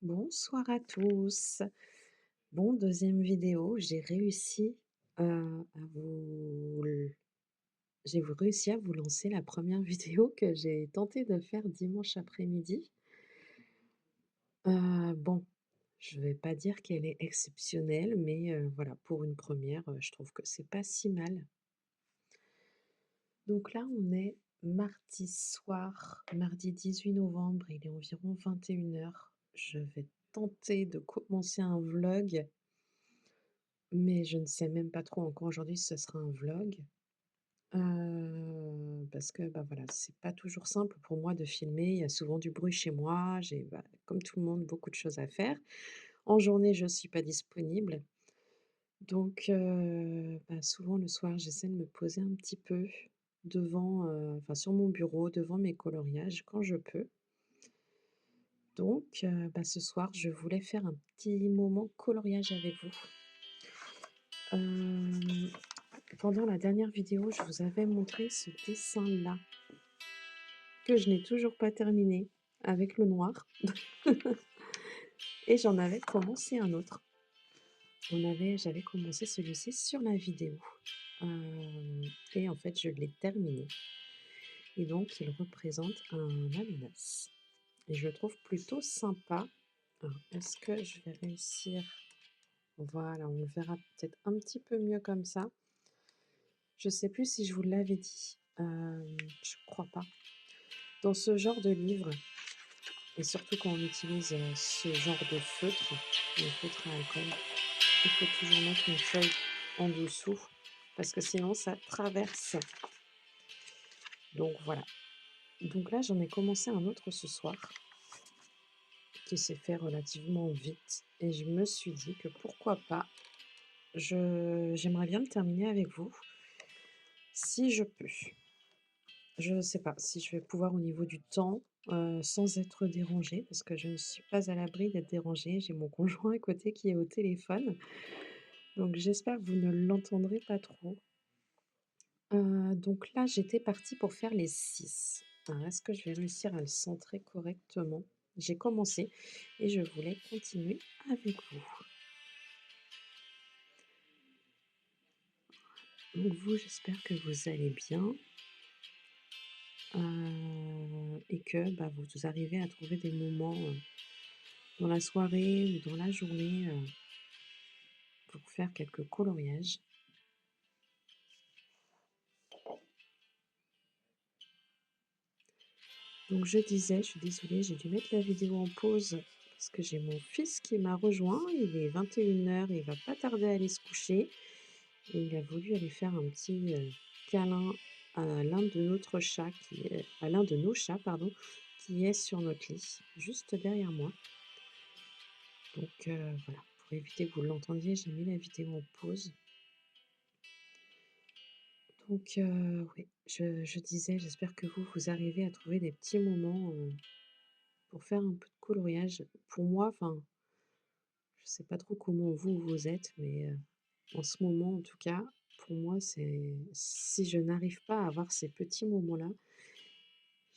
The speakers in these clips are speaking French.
Bonsoir à tous. Bon, deuxième vidéo, j'ai réussi à vous réussi à vous lancer la première vidéo que j'ai tenté de faire dimanche après-midi. Bon, je vais pas dire qu'elle est exceptionnelle, mais voilà, pour une première, je trouve que c'est pas si mal. Donc là, on est mardi soir, mardi 18 novembre, il est environ 21 heures. Je vais tenter de commencer un vlog. Mais je ne sais même pas trop encore aujourd'hui si ce sera un vlog, parce que, bah, voilà, c'est pas toujours simple pour moi de filmer. Il y a souvent du bruit chez moi, j'ai, bah, comme tout le monde, beaucoup de choses à faire. En journée, je suis pas disponible, donc bah, souvent le soir, j'essaie de me poser un petit peu devant, enfin sur mon bureau, devant mes coloriages quand je peux. Donc bah, ce soir, je voulais faire un petit moment coloriage avec vous. Hem Pendant la dernière vidéo, je vous avais montré ce dessin-là, que je n'ai toujours pas terminé, avec le noir, et j'en avais commencé un autre. J'avais commencé celui-ci sur la vidéo, et en fait, je l'ai terminé, et donc il représente un ananas, et je le trouve plutôt sympa. Alors, est-ce que je vais réussir? Voilà, on le verra peut-être un petit peu mieux comme ça. Je sais plus si je vous l'avais dit, je crois pas. Dans ce genre de livre, et surtout quand on utilise, ce genre de feutre, le feutre à alcool, il faut toujours mettre une feuille en dessous parce que sinon ça traverse. Donc voilà. Donc là, j'en ai commencé un autre ce soir qui s'est fait relativement vite, et je me suis dit que pourquoi pas, j'aimerais bien le terminer avec vous, si je peux. Je ne sais pas si je vais pouvoir au niveau du temps, sans être dérangée, parce que je ne suis pas à l'abri d'être dérangée. J'ai mon conjoint à côté qui est au téléphone, donc j'espère que vous ne l'entendrez pas trop. Donc là, j'étais partie pour faire les 6. Alors est-ce que je vais réussir à le centrer correctement? J'ai commencé et je voulais continuer avec vous. Donc vous, j'espère que vous allez bien, et que, bah, vous arrivez à trouver des moments, dans la soirée ou dans la journée, pour faire quelques coloriages. Donc je disais, je suis désolée, j'ai dû mettre la vidéo en pause parce que j'ai mon fils qui m'a rejoint. Il est 21 heures, il va pas tarder à aller se coucher, et il a voulu aller faire un petit, câlin à l'un de notre chat qui est à l'un de nos chats, pardon, qui est sur notre lit, juste derrière moi. Donc voilà, pour éviter que vous l'entendiez, j'ai mis la vidéo en pause. Donc oui, je disais, j'espère que vous arrivez à trouver des petits moments, pour faire un peu de coloriage. Pour moi, enfin, je sais pas trop comment vous êtes, mais en ce moment, en tout cas, pour moi, c'est si je n'arrive pas à avoir ces petits moments-là,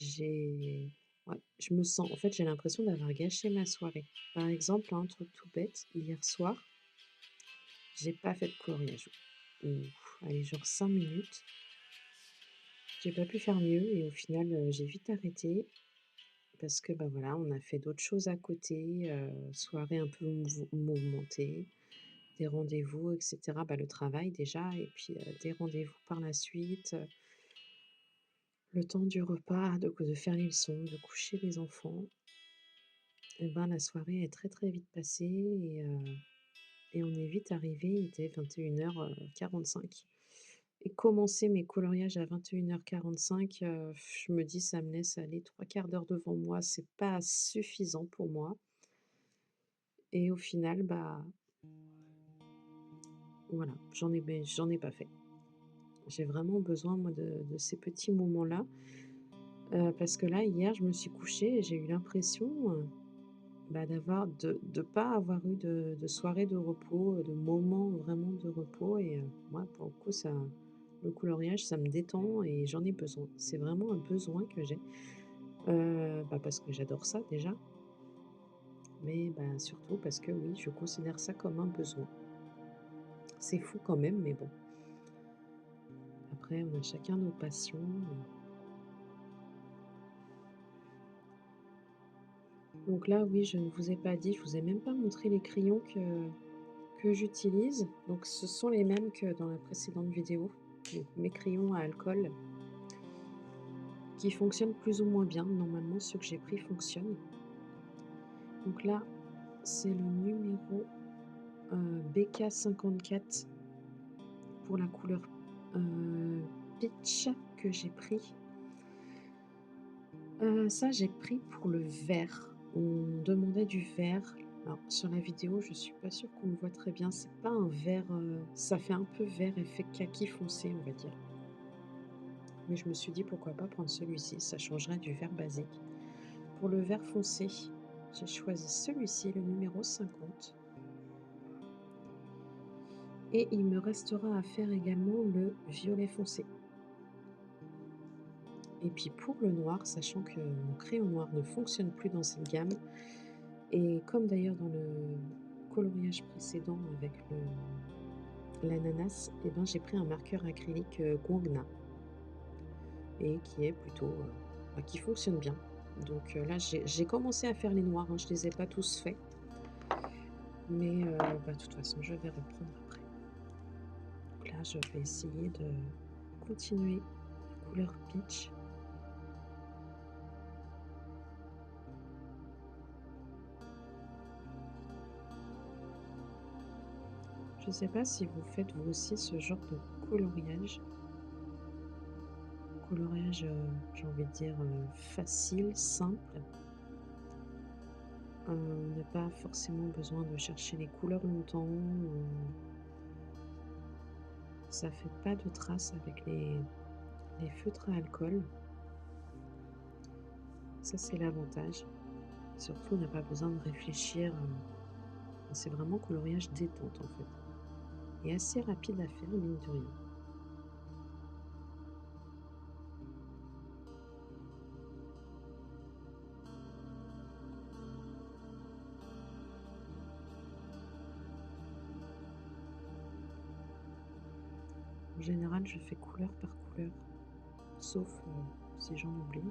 j'ai ouais, je me sens en fait, j'ai l'impression d'avoir gâché ma soirée. Par exemple, un truc tout bête, hier soir, j'ai pas fait de coloriage, ou allez, genre 5 minutes. J'ai pas pu faire mieux, et au final, j'ai vite arrêté parce que, bah, voilà, on a fait d'autres choses à côté, soirée un peu mouvementée, des rendez-vous et cetera. Bah, le travail déjà, et puis, des rendez-vous par la suite, le temps du repas, de faire les leçons, de coucher les enfants, et ben, la soirée est très, très vite passée, et on est vite arrivé. Il était 21h45, et commencer mes coloriages à 21h45, je me dis: «Ça me laisse aller 3/4 d'heure devant moi, c'est pas suffisant pour moi», et au final, bah, voilà, j'en ai pas fait. J'ai vraiment besoin, moi, de ces petits moments-là, parce que là, hier, je me suis couchée et j'ai eu l'impression, bah, de pas avoir eu de soirée de repos, de moments vraiment de repos, et moi, pour le coup, le coloriage, ça me détend et j'en ai besoin. C'est vraiment un besoin que j'ai, bah, parce que j'adore ça déjà, mais bah, surtout parce que oui, je considère ça comme un besoin. C'est fou quand même, mais bon, après on a chacun nos passions. Donc là, oui, je ne vous ai pas dit, je vous ai même pas montré les crayons que j'utilise. Donc ce sont les mêmes que dans la précédente vidéo, donc mes crayons à alcool qui fonctionnent plus ou moins bien. Normalement, ceux que j'ai pris fonctionnent. Donc là, c'est le numéro BK54 pour la couleur peach que j'ai pris. Ça, j'ai pris pour le vert. On demandait du vert. Alors, sur la vidéo, je suis pas sûre qu'on le voit très bien. C'est pas un vert, ça fait un peu vert effet kaki foncé, on va dire. Mais je me suis dit pourquoi pas prendre celui-ci, ça changerait du vert basique. Pour le vert foncé, j'ai choisi celui-ci, le numéro 50. Et il me restera à faire également le violet foncé. Et puis pour le noir, sachant que mon crayon noir ne fonctionne plus dans cette gamme, et comme d'ailleurs dans le coloriage précédent avec l'ananas, et ben j'ai pris un marqueur acrylique Guangna et qui est plutôt qui fonctionne bien. Donc là j'ai commencé à faire les noirs, hein, je les ai pas tous faits, mais de toute façon je vais reprendre après. Donc là je vais essayer de continuer la couleur peach. Je ne sais pas si vous faites vous aussi ce genre de coloriage. Coloriage, j'ai envie de dire, facile, simple. On n'a pas forcément besoin de chercher les couleurs longtemps, ça fait pas de traces avec les feutres à alcool. Ça, c'est l'avantage. Surtout, on n'a pas besoin de réfléchir, c'est vraiment coloriage détente, en fait, et assez rapide à faire, mine de rien. En général, je fais couleur par couleur, sauf, si j'en oublie.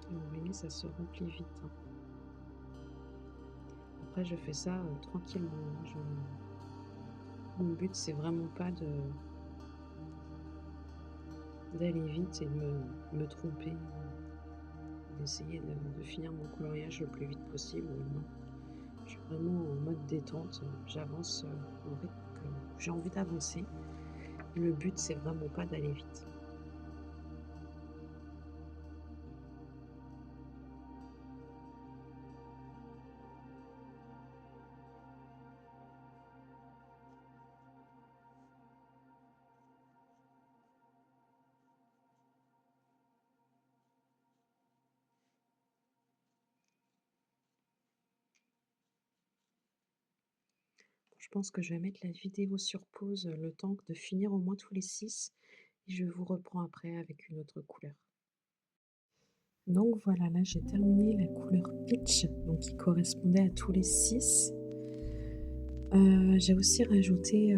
Et vous voyez, ça se remplit vite, hein. Après, je fais ça, tranquillement, hein. Mon but, c'est vraiment pas d'aller vite et de me tromper, d'essayer de finir mon coloriage le plus vite possible, non. Je suis vraiment en mode détente, j'avance, au rythme que j'ai envie d'avancer. Le but, c'est vraiment pas d'aller vite. Je pense que je vais mettre la vidéo sur pause, le temps de finir au moins tous les 6 et je vous reprends après avec une autre couleur. Donc voilà, là j'ai terminé la couleur peach, donc qui correspondait à tous les 6. J'ai aussi rajouté,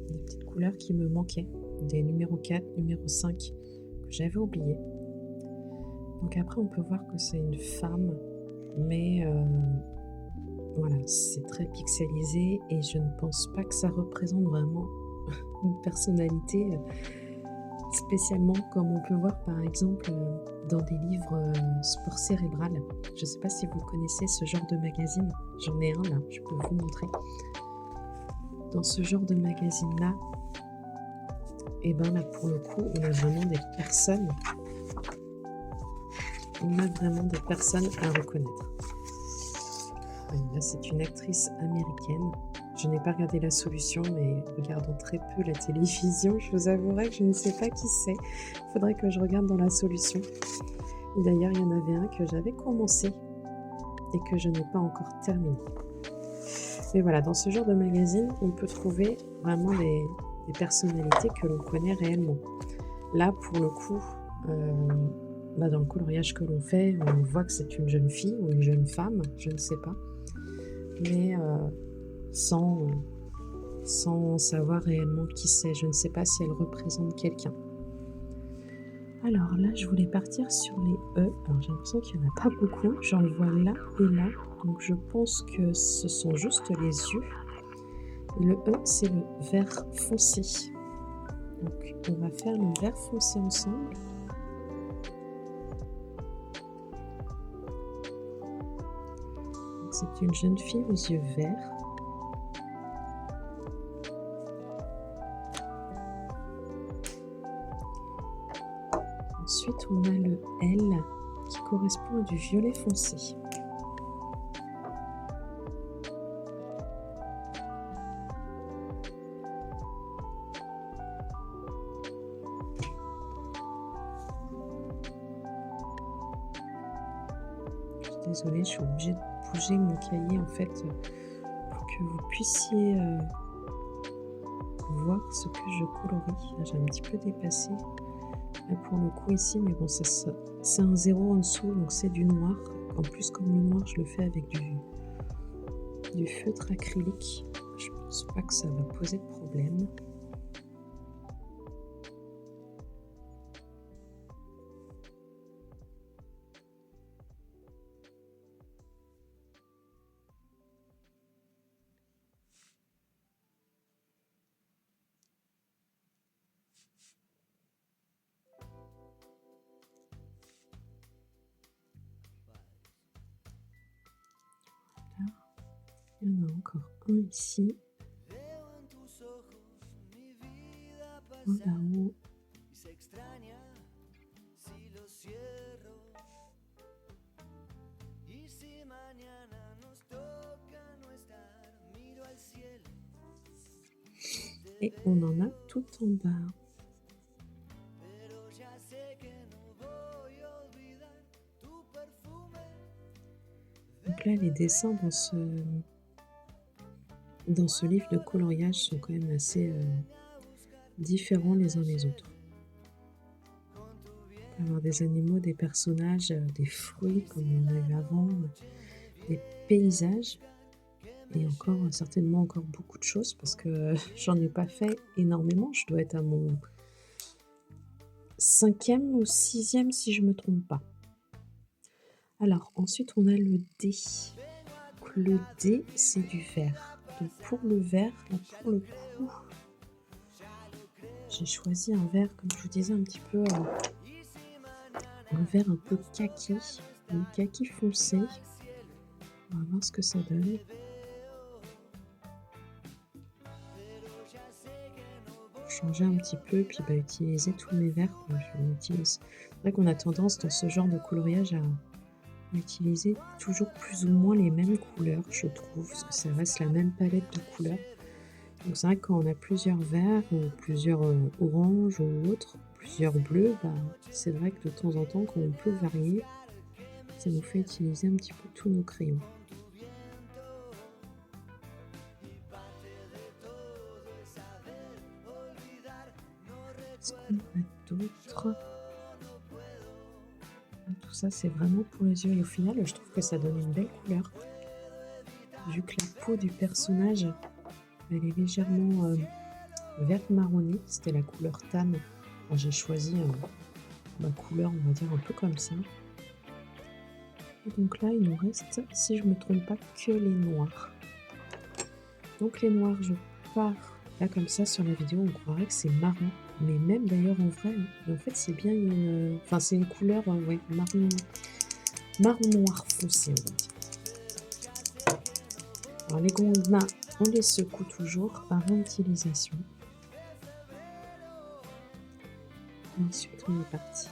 des petites couleurs qui me manquaient, des numéros 4, numéro 5 que j'avais oubliés. Donc après on peut voir que c'est une femme, mais voilà, c'est très pixelisé et je ne pense pas que ça représente vraiment une personnalité, spécialement comme on peut voir par exemple, dans des livres, sport cérébral. Je ne sais pas si vous connaissez ce genre de magazine? J'en ai un là, je peux vous montrer. Dans ce genre de magazine-là, et ben là pour le coup, on a vraiment des personnes à reconnaître. Là, c'est une actrice américaine Je n'ai pas regardé la solution, mais regardant très peu la télévision, je vous avouerai que je ne sais pas qui c'est. Il faudrait que je regarde dans la solution. Et d'ailleurs, il y en avait un que j'avais commencé et que je n'ai pas encore terminé. Mais voilà, dans ce genre de magazine, on peut trouver vraiment des personnalités que l'on connaît réellement. Là, pour le coup, dans le coloriage que l'on fait, on voit que c'est une jeune fille ou une jeune femme, je ne sais pas, mais sans, sans savoir réellement qui c'est. Je ne sais pas si elle représente quelqu'un. Alors là, je voulais partir sur les E. Alors j'ai l'impression qu'il n'y en a pas beaucoup. J'en vois là et là. Donc je pense que ce sont juste les yeux. Et le E, c'est le vert foncé. Donc on va faire le vert foncé ensemble. C'est une jeune fille aux yeux verts. Ensuite, on a le L qui correspond à du violet foncé. Je suis désolée, je suis obligée de bouger mon cahier en fait pour que vous puissiez voir ce que je colorie. Là, j'ai un petit peu dépassé. Là, pour le coup ici, mais bon, c'est un 0 en dessous, donc c'est du noir. En plus, comme le noir, je le fais avec du feutre acrylique. Je pense pas que ça va poser de problème. Là, il y en a encore un ici. Un là-haut. Et on en a tout en bas. Donc là, les dessins dans ce livre de coloriage sont quand même assez différents les uns des autres. On peut avoir des animaux, des personnages, des fruits comme on avait avant, des paysages et encore certainement encore beaucoup de choses parce que j'en ai pas fait énormément. Je dois être à mon 5e ou 6e si je me trompe pas. Alors ensuite on a le D. Donc, le D c'est du vert. Donc pour le vert, là, pour le coup, j'ai choisi un vert comme je vous disais un petit peu, un vert un peu kaki, un kaki foncé. On va voir ce que ça donne. Changer un petit peu, puis utiliser tous mes verres. C'est vrai qu'on a tendance dans ce genre de coloriage à utiliser toujours plus ou moins les mêmes couleurs, je trouve, parce que ça reste la même palette de couleurs. Donc c'est vrai que quand on a plusieurs verts, ou plusieurs oranges ou autres, plusieurs bleus, c'est vrai que de temps en temps, quand on peut varier, ça nous fait utiliser un petit peu tous nos crayons. Qu'est-ce qu'on a d'autre? Tout ça, c'est vraiment pour les yeux. Et au final, je trouve que ça donne une belle couleur. Vu que la peau du personnage, elle est légèrement verte marronnée. C'était la couleur tan. J'ai choisi ma couleur, on va dire, un peu comme ça. Et donc là, il nous reste, si je me trompe pas, que les noirs. Donc les noirs, je pars là comme ça sur la vidéo, on croirait que c'est marron. Mais même d'ailleurs en vrai, en fait c'est bien une... Enfin c'est une couleur ouais, marron noir foncé on va dire. Alors les gommes, on les secoue toujours avant utilisation. Et ensuite on est parti.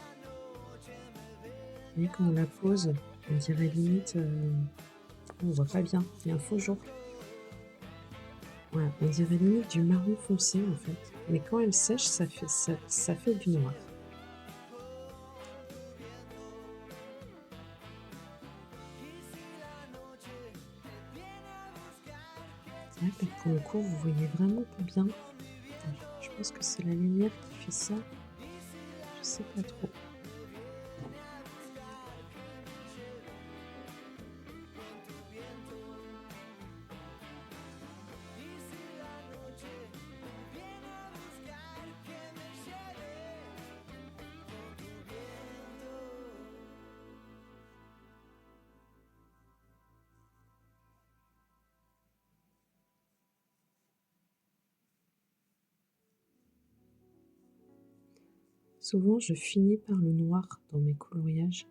Et quand on la pose, on dirait limite... on voit pas bien, il y a un faux jour. Ouais, on dirait limite du marron foncé, en fait, mais quand elle sèche, ça fait du noir. C'est vrai que là, pour le coup, vous voyez vraiment pas bien. Je pense que c'est la lumière qui fait ça, je sais pas trop. Souvent, je finis par le noir dans mes coloriages.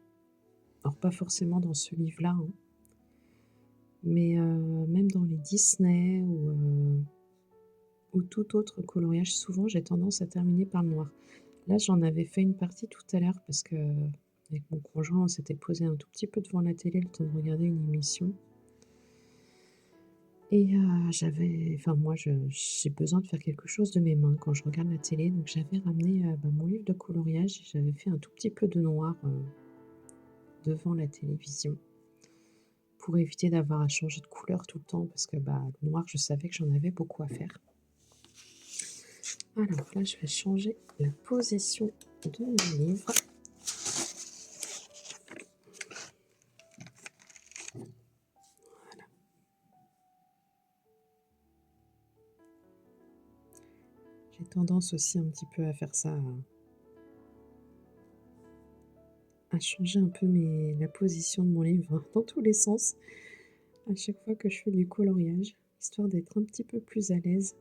Alors pas forcément dans ce livre-là, hein, mais même dans les Disney ou tout autre coloriage, souvent j'ai tendance à terminer par le noir. Là, j'en avais fait une partie tout à l'heure parce qu'avec mon conjoint, on s'était posé un tout petit peu devant la télé, le temps de regarder une émission et moi, j'ai besoin de faire quelque chose de mes mains quand je regarde la télé, donc j'avais ramené, mon livre de coloriage et j'avais fait un tout petit peu de noir, devant la télévision pour éviter d'avoir à changer de couleur tout le temps parce que, le noir, je savais que j'en avais beaucoup à faire. Alors là, je vais changer la position de mon livre. J'ai tendance aussi un petit peu à faire ça, à changer un peu la position de mon livre dans tous les sens, à chaque fois que je fais du coloriage, histoire d'être un petit peu plus à l'aise.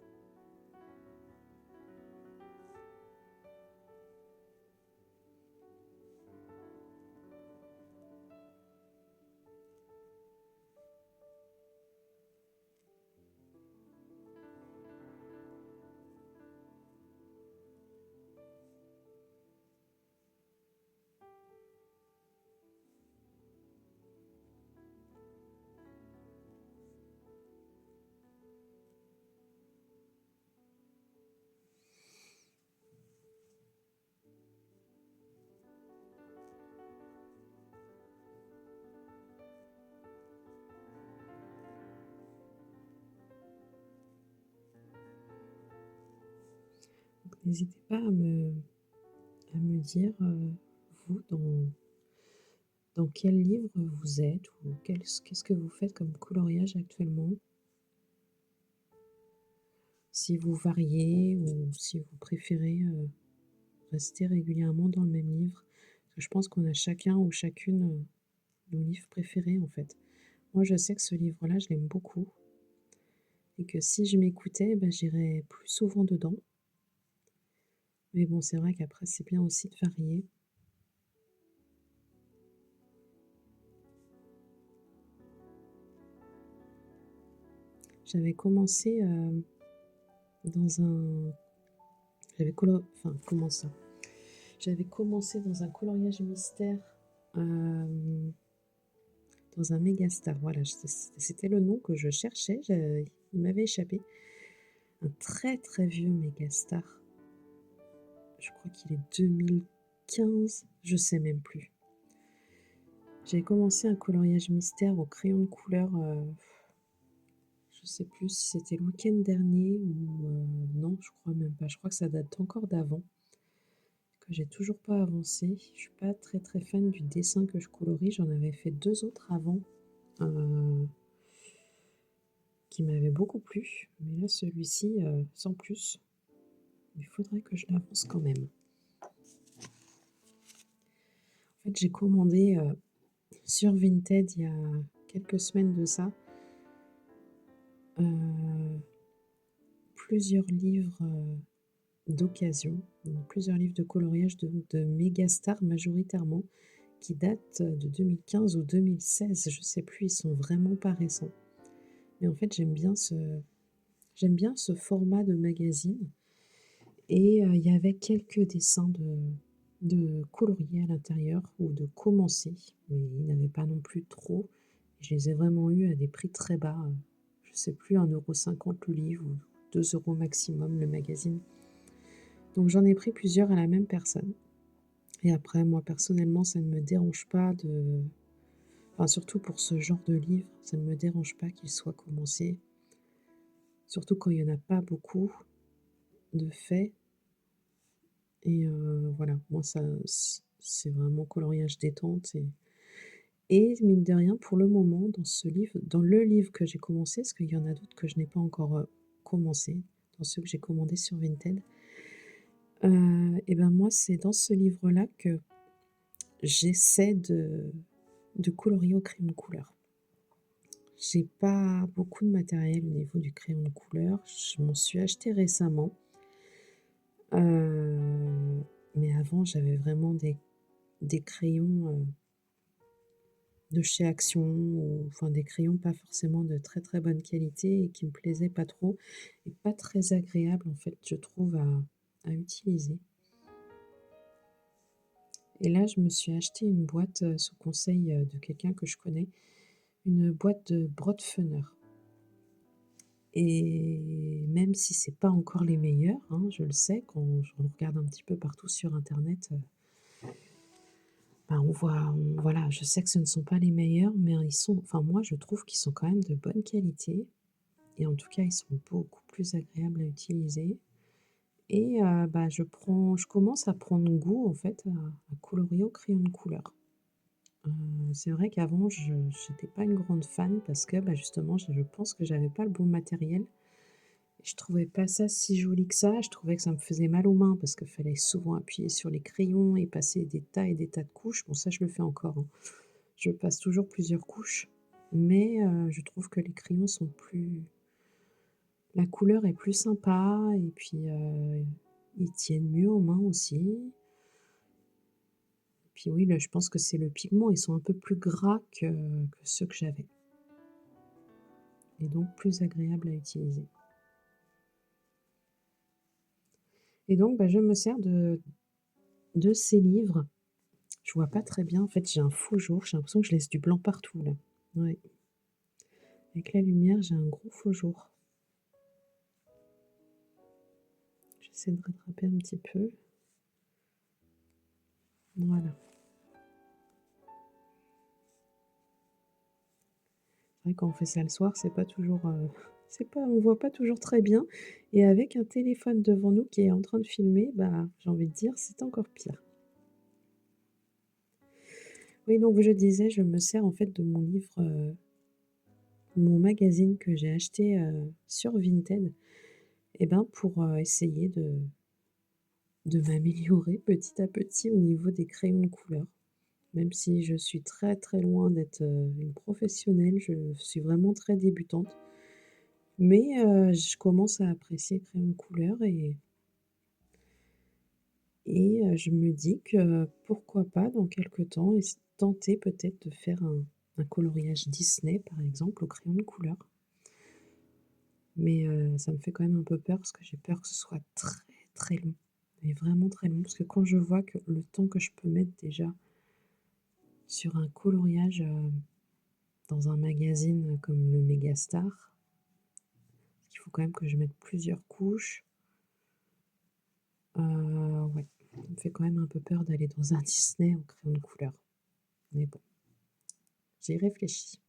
Donc n'hésitez pas à me dire, vous, dans quel livre vous êtes ou qu'est-ce que vous faites comme coloriage actuellement? Si vous variez ou si vous préférez, rester régulièrement dans le même livre. Parce que je pense qu'on a chacun ou chacune, nos livres préférés, en fait. Moi, je sais que ce livre-là, je l'aime beaucoup et que si je m'écoutais, j'irais plus souvent dedans. Mais bon, c'est vrai qu'après, c'est bien aussi de varier. J'avais commencé, dans un j'avais colo enfin, comment ça? J'avais commencé dans un coloriage mystère, hem, dans un Mégastar, voilà, c'était le nom que je cherchais, il m'avait échappé. Un très, très vieux Mégastar. Je crois qu'il est 2015, je sais même plus. J'avais commencé un coloriage mystère au crayon de couleur, je sais plus si c'était le week-end dernier ou non, je crois même pas. Je crois que ça date encore d'avant, que j'ai toujours pas avancé. Je suis pas très, très fan du dessin que je colorie. J'en avais fait 2 autres avant, heu, qui m'avaient beaucoup plu, mais là celui-ci, sans plus. Il faudrait que je l'avance quand même. En fait, j'ai commandé, sur Vinted il y a quelques semaines de ça, heu, plusieurs livres, d'occasion, donc plusieurs livres de coloriage de Mégastar majoritairement, qui datent de 2015 ou 2016, je sais plus, ils sont vraiment pas récents. Mais en fait, j'aime bien ce format de magazine et il y avait quelques dessins de coloriés à l'intérieur ou de commencer, mais il n'y en avait pas non plus trop. Je les ai vraiment eus à des prix très bas, je c'est plus 1,50 € le livre ou 2 € maximum le magazine. Donc j'en ai pris plusieurs à la même personne et après moi personnellement ça ne me dérange pas de enfin surtout pour ce genre de livre, ça ne me dérange pas qu'il soit commencé, surtout quand il y en a pas beaucoup de faits et voilà, moi ça c'est vraiment coloriage détente et mine de rien pour le moment dans le livre que j'ai commencé, parce qu'il y en a d'autres que je n'ai pas encore, commencé, dans ceux que j'ai commandés sur Vinted, et ben moi c'est dans ce livre-là que j'essaie de colorier au crayon de couleur. J'ai pas beaucoup de matériel au niveau du crayon de couleur. Je m'en suis acheté récemment, mais avant j'avais vraiment des crayons, de chez Action ou enfin des crayons pas forcément de très, très bonne qualité et qui me plaisaient pas trop et pas très agréables en fait je trouve à utiliser. Et là je me suis acheté une boîte, sous conseil, de quelqu'un que je connais, une boîte de Brotfener. Et même si c'est pas encore les meilleurs, hein, je le sais quand je regarde un petit peu partout sur internet, bah, voilà, je sais que ce ne sont pas les meilleurs, mais ils sont enfin moi je trouve qu'ils sont quand même de bonne qualité et en tout cas ils sont beaucoup plus agréables à utiliser et bah, je commence à prendre goût en fait à colorier au crayon de couleur. Heu, c'est vrai qu'avant je j'étais pas une grande fan parce que, bah, justement je pense que j'avais pas le bon matériel. Je trouvais pas ça si joli que ça, je trouvais que ça me faisait mal aux mains parce qu'il fallait souvent appuyer sur les crayons et passer des tas et des tas de couches. Bon ça je le fais encore, hein. Je passe toujours plusieurs couches, mais je trouve que les crayons sont plus la couleur est plus sympa et puis, ils tiennent mieux aux mains aussi. Puis oui, là je pense que c'est le pigment, ils sont un peu plus gras que ceux que j'avais et donc plus agréables à utiliser. Et donc, bah, je me sers de ces livres. Je vois pas très bien, en fait, j'ai un faux jour, j'ai l'impression que je laisse du blanc partout là. Ouais, avec la lumière, j'ai un gros faux jour. J'essaie de rattraper un petit peu. Voilà. C'est vrai quand on fait ça le soir, c'est pas toujours, c'est pas on voit pas toujours très bien et avec un téléphone devant nous qui est en train de filmer, bah, j'ai envie de dire, c'est encore pire. Oui, donc je disais, je me sers en fait de mon livre, mon magazine que j'ai acheté, sur Vinted et ben, pour, essayer de m'améliorer petit à petit au niveau des crayons de couleur. Même si je suis très, très loin d'être, une professionnelle, je suis vraiment très débutante. Mais, je commence à apprécier le crayon de couleur et je me dis que pourquoi pas dans quelque temps tenter peut-être de faire un coloriage Disney par exemple au crayon de couleur. Mais, ça me fait quand même un peu peur parce que j'ai peur que ce soit très, très long, mais vraiment très long. Parce que quand je vois que le temps que je peux mettre déjà sur un coloriage, dans un magazine comme le Megastar, parce qu'il faut quand même que je mette plusieurs couches. Ouais, ça me fait quand même un peu peur d'aller dans un Disney au crayon de couleur. Mais bon, j'y réfléchis.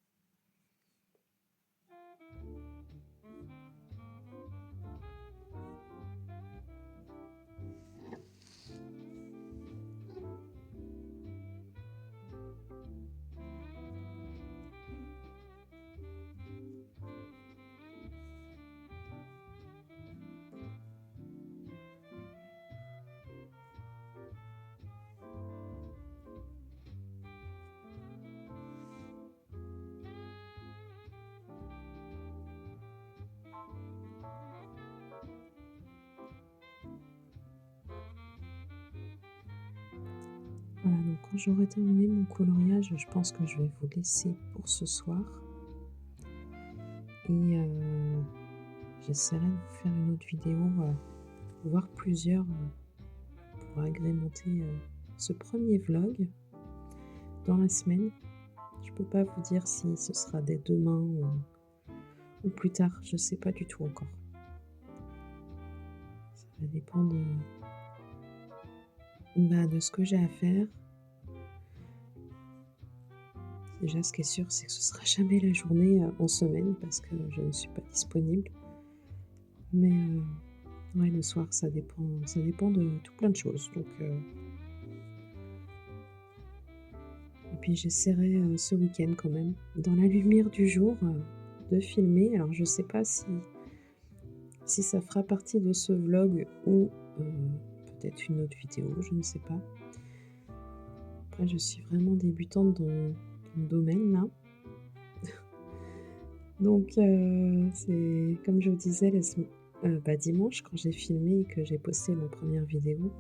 Voilà, donc quand j'aurai terminé mon coloriage, je pense que je vais vous laisser pour ce soir et j'essaierai de vous faire une autre vidéo, voire plusieurs, pour agrémenter, ce premier vlog dans la semaine. Je peux pas vous dire si ce sera dès demain ou plus tard, je sais pas du tout encore. Ça va dépendre de ce que j'ai à faire. Déjà, ce qui est sûr, c'est que ce sera jamais la journée, en semaine parce que je ne suis pas disponible. Mais, ouais, le soir, ça dépend de tout plein de choses. Donc, et puis j'essaierai, ce week-end quand même, dans la lumière du jour, de filmer. Alors je sais pas si ça fera partie de ce vlog ou, heu, peut-être une autre vidéo, je ne sais pas. Après je suis vraiment débutante dans le domaine là. Donc, c'est comme je vous disais dimanche quand j'ai filmé et que j'ai posté ma première vidéo,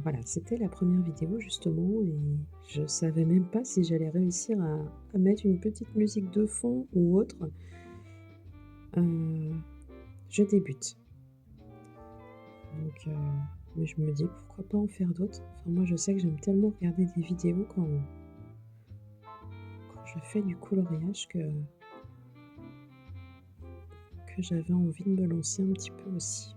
voilà, c'était la première vidéo justement et je savais même pas si j'allais réussir à mettre une petite musique de fond ou autre. Heu, je débute. Donc, mais je me dis: «Pourquoi pas en faire d'autres?» Enfin moi je sais que j'aime tellement regarder des vidéos quand je fais du coloriage que j'avais envie de me lancer un petit peu aussi.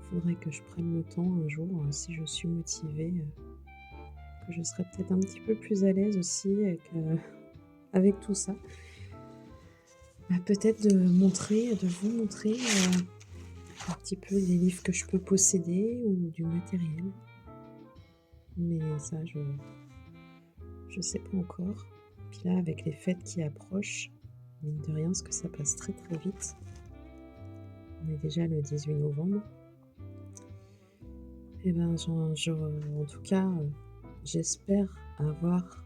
Faudrait que je prenne le temps un jour, si je suis motivée, que je serai peut-être un petit peu plus à l'aise aussi avec tout ça. Peut-être de vous montrer, un petit peu les livres que je peux posséder ou du matériel. Mais ça, je sais pas encore. Puis là, avec les fêtes qui approchent, mine de rien, parce que ça passe très, très vite. On est déjà le 18 novembre. Et ben, en tout cas, j'espère avoir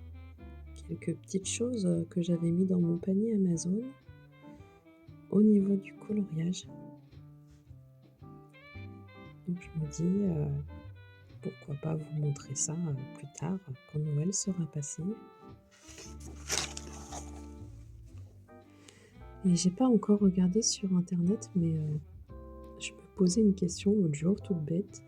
quelques petites choses, que j'avais mis dans mon panier Amazon au niveau du coloriage. Donc je me dis, pourquoi pas vous montrer ça, plus tard, quand Noël sera passé. Et j'ai pas encore regardé sur internet, mais, je me posais une question l'autre jour, toute bête.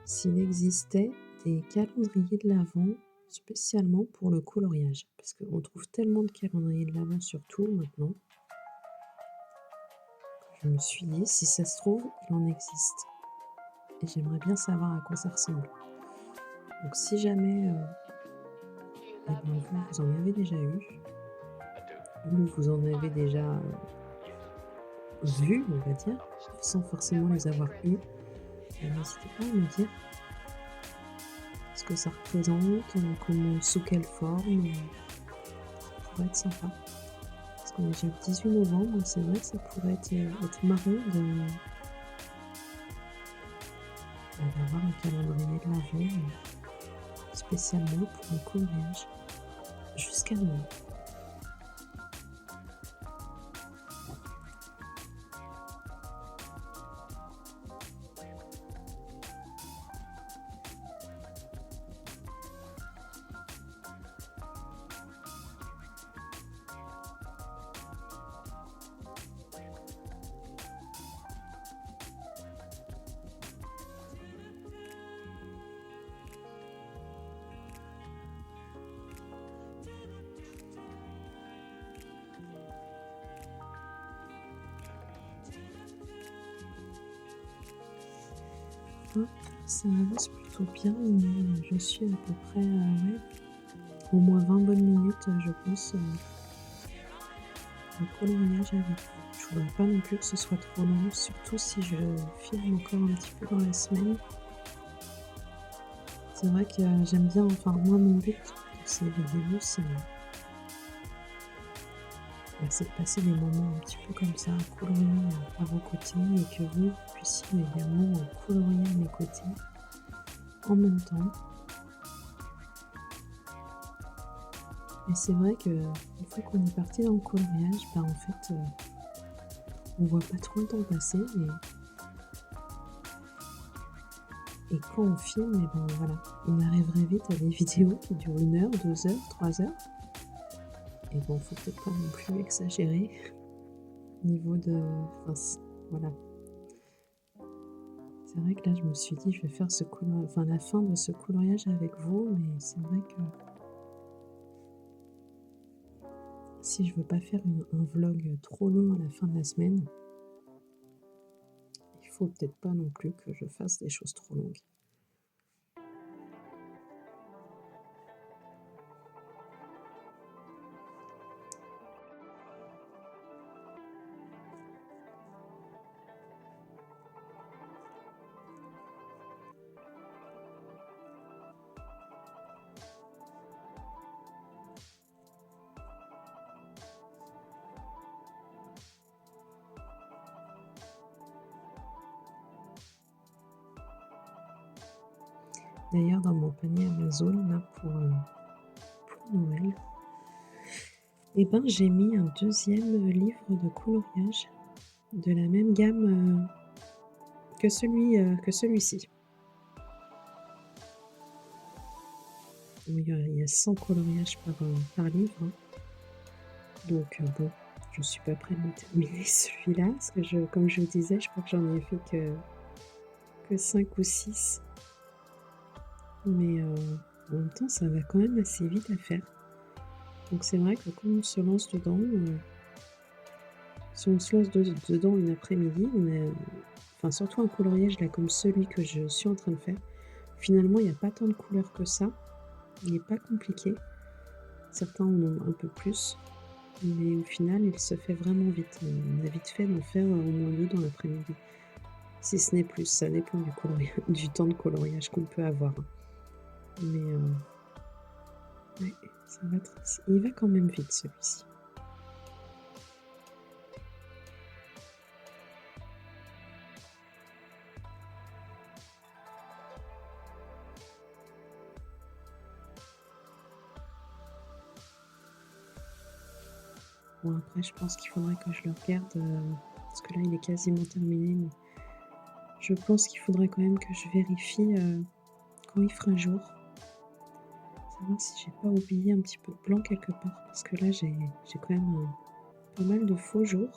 S'il existait des calendriers de l'avent spécialement pour le coloriage. Parce qu'on trouve tellement de calendriers de l'avent sur tout maintenant. Je me suis dit: «Si ça se trouve, il en existe» et j'aimerais bien savoir à quoi ça ressemble. Donc si jamais, vous en avez déjà eu ou vous en avez déjà, vu, on va dire, sans forcément les avoir eus, n'hésitez pas à me dire ce que ça représente, comment sous quelle forme, ça pourrait être sympa. Parce qu'on est déjà le 18 novembre, c'est vrai que ça pourrait être marrant d'avoir un calendrier de l'avent, spécialement pour le coloriage, jusqu'à Noël. Hop, ça avance plutôt bien, mais je suis à peu près, ouais, au moins 20 bonnes minutes, je pense, de coloriage avec vous. Je voudrais pas non plus que ce soit trop long, surtout si je filme encore un petit peu dans la semaine. C'est vrai que j'aime bien, enfin moi mon but de ces vidéos, c'est de passer des moments un petit peu comme ça, à colorier, à vos côtés et que vous puissiez également, colorier à mes côtés en même temps. Et c'est vrai qu'une fois qu'on est parti dans le coloriage, en fait, on voit pas trop le temps passer et quand on filme voilà, on arriverait vite à des vidéos qui durent 1 heure, 2 heures, 3 heures et faut peut-être pas non plus exagérer au niveau de enfin voilà. C'est vrai que là, je me suis dit: «Je vais faire la fin de ce coloriage avec vous», mais c'est vrai que si je veux pas faire un vlog trop long à la fin de la semaine, il faut peut-être pas non plus que je fasse des choses trop longues. D'ailleurs, dans mon panier Amazon, là, pour Noël, et ben, j'ai mis un deuxième livre de coloriage de la même gamme, que celui-ci. Où il y a 100 coloriages par livre, hein. Donc bon, je suis pas près de le terminer celui-là, parce que comme je vous disais, je crois que j'en ai fait que 5 ou 6. Mais en même temps, ça va quand même assez vite à faire. Donc c'est vrai que quand on se lance dedans, si on se lance dedans une après-midi, enfin surtout un coloriage là comme celui que je suis en train de faire, finalement il y a pas tant de couleurs que ça. Il n'est pas compliqué. Certains en ont un peu plus, mais au final il se fait vraiment vite. On a vite fait d'en faire, au moins 2 dans l'après-midi. Si ce n'est plus, ça dépend du temps de coloriage qu'on peut avoir, hein. Mais ouais, ça va il va quand même vite celui-ci. Bon après je pense qu'il faudrait que je le regarde, parce que là il est quasiment terminé, mais je pense qu'il faudrait quand même que je vérifie, quand il fera jour. Savoir si j'ai pas oublié un petit peu de blanc quelque part, parce que là j'ai quand même, pas mal de faux jours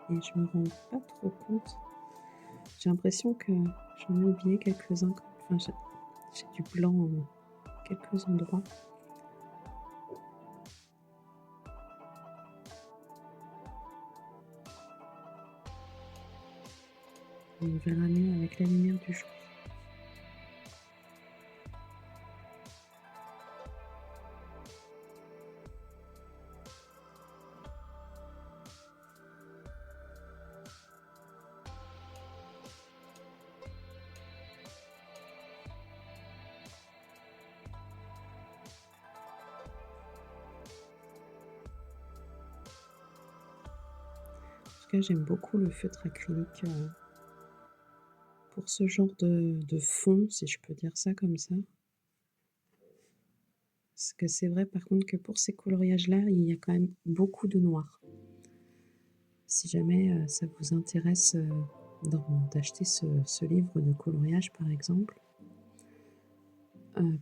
et je me rends pas trop compte. J'ai l'impression que j'en ai oublié quelques-uns enfin j'ai du blanc à quelques endroits. On verra mieux avec la lumière du jour. En tout cas, j'aime beaucoup le feutre acrylique, pour ce genre de fond, si je peux dire ça comme ça. Parce que c'est vrai par contre que pour ces coloriages-là, il y a quand même beaucoup de noir. Si jamais, ça vous intéresse, d'acheter ce livre de coloriage par exemple,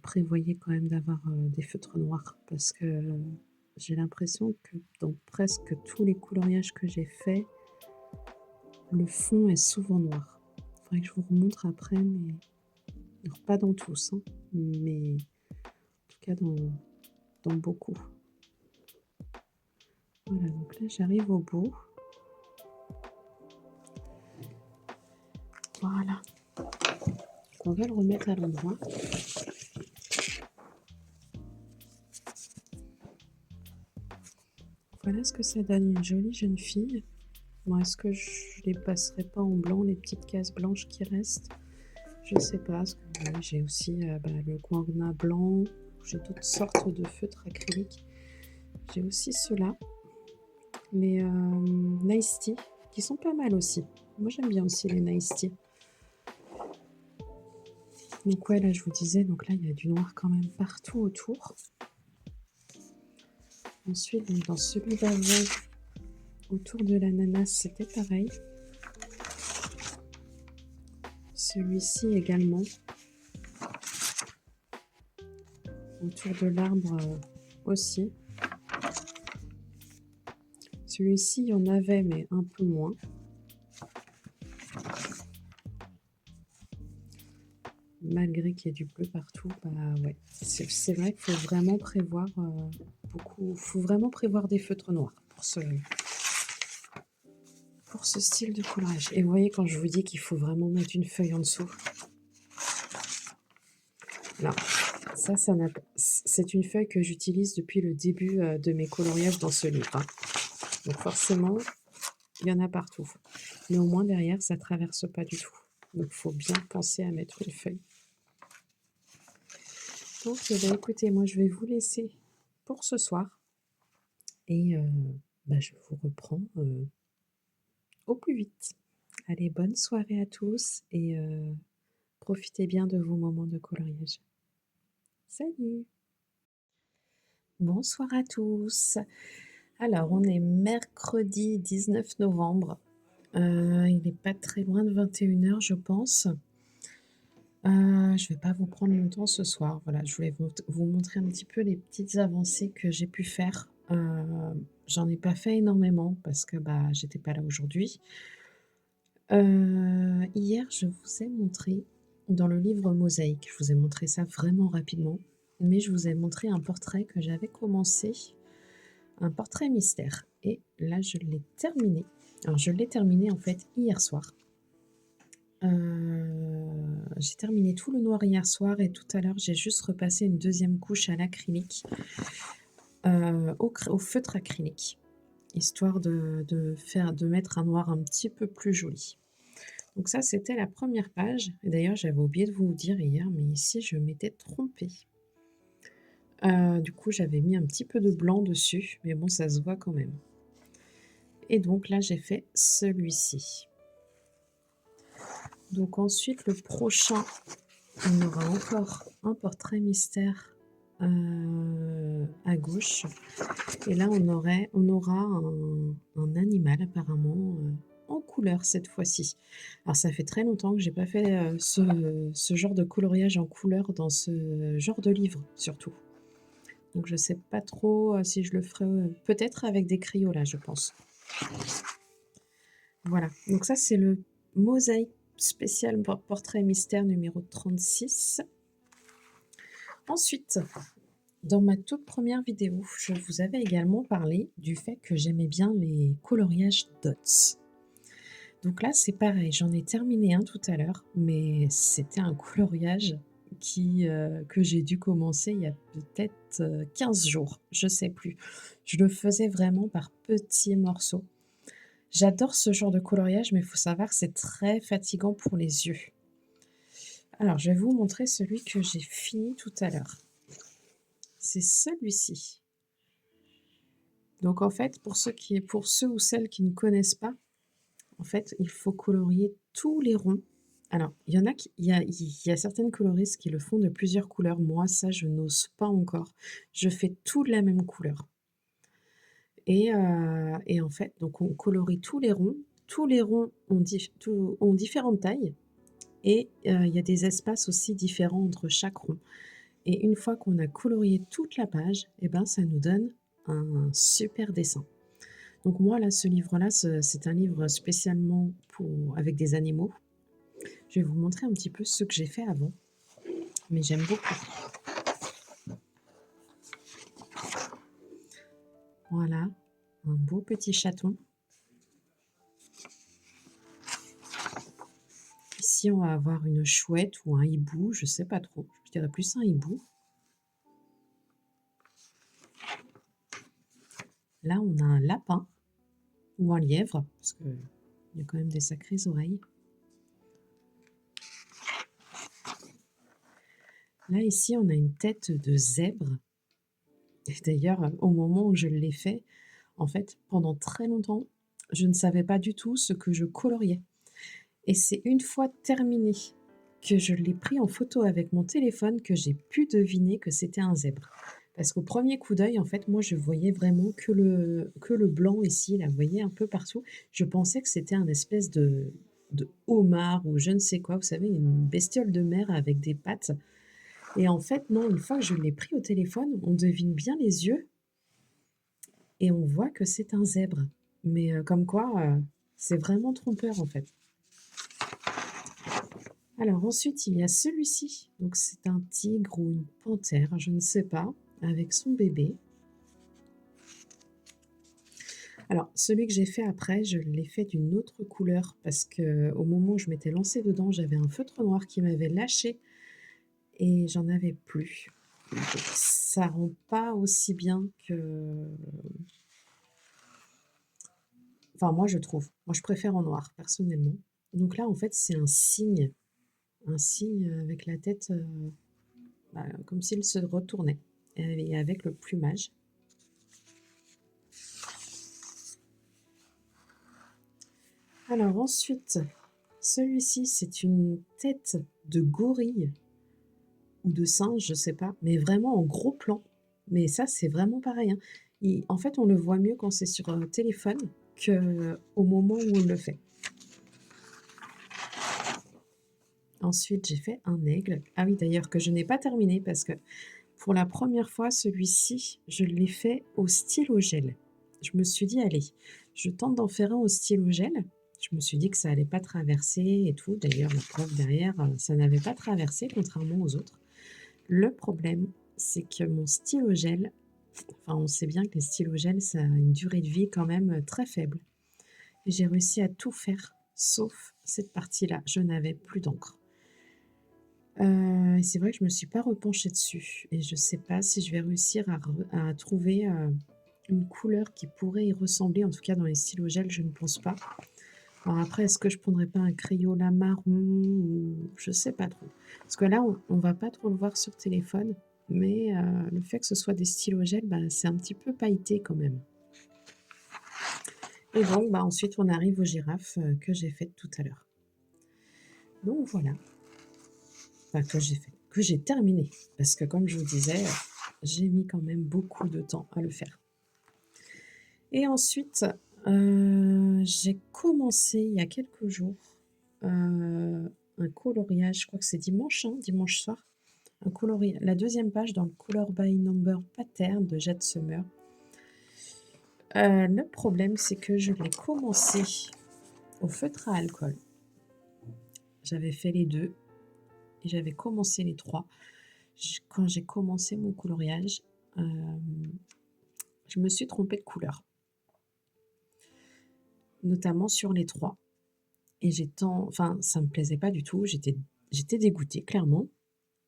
prévoyez quand même d'avoir, des feutres noirs parce que j'ai l'impression que dans presque tous les coloriages que j'ai faits, le fond est souvent noir. Il faudrait que je vous remontre après, mais alors pas dans tous, hein, mais en tout cas dans beaucoup. Voilà, donc là j'arrive au bout. Voilà. Donc on va le remettre à l'endroit. Voilà ce que ça donne, une jolie jeune fille. Bon, est-ce que je les passerai pas en blanc, les petites cases blanches qui restent? Je sais pas, parce que j'ai aussi le guangna blanc, j'ai d'autres sortes de feutres acryliques. J'ai aussi ceux-là, les Nice Tea, qui sont pas mal aussi. Moi j'aime bien aussi les Nice Tea. Donc ouais, là je vous disais, donc là il y a du noir quand même partout autour. Ensuite, donc, dans celui d'avant, autour de l'ananas, c'était pareil. Celui-ci également. Autour de l'arbre aussi. Celui-ci, il y en avait, mais un peu moins. malgré qu'il y ait du bleu partout, bah, ouais, c'est vrai qu'il faut vraiment prévoir, faut vraiment prévoir des feutres noirs pour ce style de coloriage. Et vous voyez, quand je vous dis qu'il faut vraiment mettre une feuille en dessous, là, ça n'a c'est une feuille que j'utilise depuis le début, de mes coloriages dans ce livre, hein. Donc forcément, il y en a partout. Mais au moins derrière, ça traverse pas du tout. Donc il faut bien penser à mettre une feuille. Donc eh ben, écoutez, moi je vais vous laisser pour ce soir et bah, je vous reprends, au plus vite. Allez, bonne soirée à tous et profitez bien de vos moments de coloriage. Salut! Bonsoir à tous. Alors, on est mercredi 19 novembre. Il n'est pas très loin de 21 h, je pense. Je vais pas vous prendre longtemps ce soir. Voilà, je voulais vous montrer un petit peu les petites avancées que j'ai pu faire. J'en ai pas fait énormément parce que, bah, j'étais pas là aujourd'hui. Hier, je vous ai montré dans le livre Mosaïque, je vous ai montré ça vraiment rapidement, mais je vous ai montré un portrait que j'avais commencé, un portrait mystère et là, je l'ai terminé. Alors je l'ai terminé, en fait, hier soir. J'ai terminé tout le noir hier soir et tout à l'heure, j'ai juste repassé une deuxième couche à l'acrylique, au feutre acrylique, histoire de mettre un noir un petit peu plus joli. Donc ça, c'était la première page et d'ailleurs, j'avais oublié de vous le dire hier, mais ici, je m'étais trompée. Du coup, j'avais mis un petit peu de blanc dessus, mais bon, ça se voit quand même. Et donc là, j'ai fait celui-ci. Donc ensuite, le prochain, on aura encore un portrait mystère, à gauche et là, on aura un animal apparemment, en couleur cette fois-ci. Alors ça fait très longtemps que j'ai pas fait, ce genre de coloriage en couleur dans ce genre de livre, surtout. Donc je sais pas trop, si je le ferai, peut-être avec des crayons je pense. Voilà, donc ça c'est le Mosaïque spécial portrait mystère numéro 36. Ensuite, dans ma toute première vidéo, je vous avais également parlé du fait que j'aimais bien les coloriages dots. Donc là, c'est pareil, j'en ai terminé un tout à l'heure, mais c'était un coloriage que j'ai dû commencer il y a peut-être 15 jours, je sais plus. Je le faisais vraiment par petits morceaux. J'adore ce genre de coloriage, mais il faut savoir que c'est très fatigant pour les yeux. Alors, je vais vous montrer celui que j'ai fini tout à l'heure. C'est celui-ci. Donc en fait, pour ceux ou celles qui ne connaissent pas, en fait, il faut colorier tous les ronds. Alors, il y a certaines coloristes qui le font de plusieurs couleurs. Moi, ça, je n'ose pas encore. Je fais tout de la même couleur. Et en fait, donc on colorie tous les ronds. Tous les ronds ont différentes tailles et il y a des espaces aussi différents entre chaque rond. Et une fois qu'on a colorié toute la page, et ben, ça nous donne un super dessin. Donc moi, là, ce livre-là, c'est un livre spécialement avec des animaux. Je vais vous montrer un petit peu ce que j'ai fait avant, mais j'aime beaucoup. Voilà, un beau petit chaton. Ici, on va avoir une chouette ou un hibou, je sais pas trop. Je dirais plus un hibou. Là, on a un lapin ou un lièvre, parce qu'il y a quand même des sacrées oreilles. Là, ici, on a une tête de zèbre. Et d'ailleurs, au moment où je l'ai fait, en fait, pendant très longtemps, je ne savais pas du tout ce que je coloriais. Et c'est une fois terminé que je l'ai pris en photo avec mon téléphone que j'ai pu deviner que c'était un zèbre. Parce qu'au premier coup d'œil, en fait, moi, je voyais vraiment que le blanc ici, là, vous voyez, un peu partout. Je pensais que c'était un espèce de homard ou je ne sais quoi, vous savez, une bestiole de mer avec des pattes. Et en fait, non, une fois que je l'ai pris au téléphone, on devine bien les yeux et on voit que c'est un zèbre. Mais comme quoi, c'est vraiment trompeur, en fait. Alors ensuite, il y a celui-ci. Donc c'est un tigre ou une panthère, je ne sais pas, avec son bébé. Alors celui que j'ai fait après, je l'ai fait d'une autre couleur parce que au moment où je m'étais lancée dedans, j'avais un feutre noir qui m'avait lâché et j'en avais plus. Donc ça rend pas aussi bien que enfin moi je trouve. Moi je préfère en noir personnellement. Donc là en fait, c'est un cygne avec la tête, bah, comme s'il se retournait et avec le plumage. Alors ensuite, celui-ci, c'est une tête de gorille ou de singe, je sais pas, mais vraiment en gros plan. Mais ça, c'est vraiment pareil, hein. En fait, on le voit mieux quand c'est sur un téléphone qu'au moment où on le fait. Ensuite, j'ai fait un aigle. Ah oui, d'ailleurs, que je n'ai pas terminé parce que pour la première fois, celui-ci, je l'ai fait au stylo gel. Je me suis dit: «Allez, je tente d'en faire un au stylo gel». Je me suis dit que ça allait pas traverser et tout. D'ailleurs, la preuve derrière, ça n'avait pas traversé contrairement aux autres. Le problème, c'est que mon stylo gel, enfin, on sait bien que les stylos gel, ça a une durée de vie quand même, très faible. Et j'ai réussi à tout faire sauf cette partie-là. Je n'avais plus d'encre. Et c'est vrai que je me suis pas repenchée dessus et je sais pas si je vais réussir à trouver, une couleur qui pourrait y ressembler. En tout cas, dans les stylos gel, je ne pense pas. Alors après, est-ce que je prendrais pas un Crayola marron ou je sais pas trop. Parce que là, on va pas trop le voir sur téléphone, mais le fait que ce soit des stylos gel, bah, c'est un petit peu pailleté quand même. Et donc, bah, ensuite, on arrive aux girafes, que j'ai faites tout à l'heure. Donc voilà, enfin que j'ai terminé parce que comme je vous disais, j'ai mis quand même beaucoup de temps à le faire. Et ensuite, j'ai commencé il y a quelques jours, un coloriage, je crois que c'est dimanche, hein, dimanche soir, la deuxième page dans le Color by Number Pattern de Jade Summer. Le problème, c'est que je l'ai commencé au feutre à alcool. J'avais fait les 2 et j'avais commencé les 3. Quand j'ai commencé mon coloriage, je me suis trompée de couleur, notamment sur les 3. Et enfin, ça me plaisait pas du tout, j'étais dégoûtée clairement.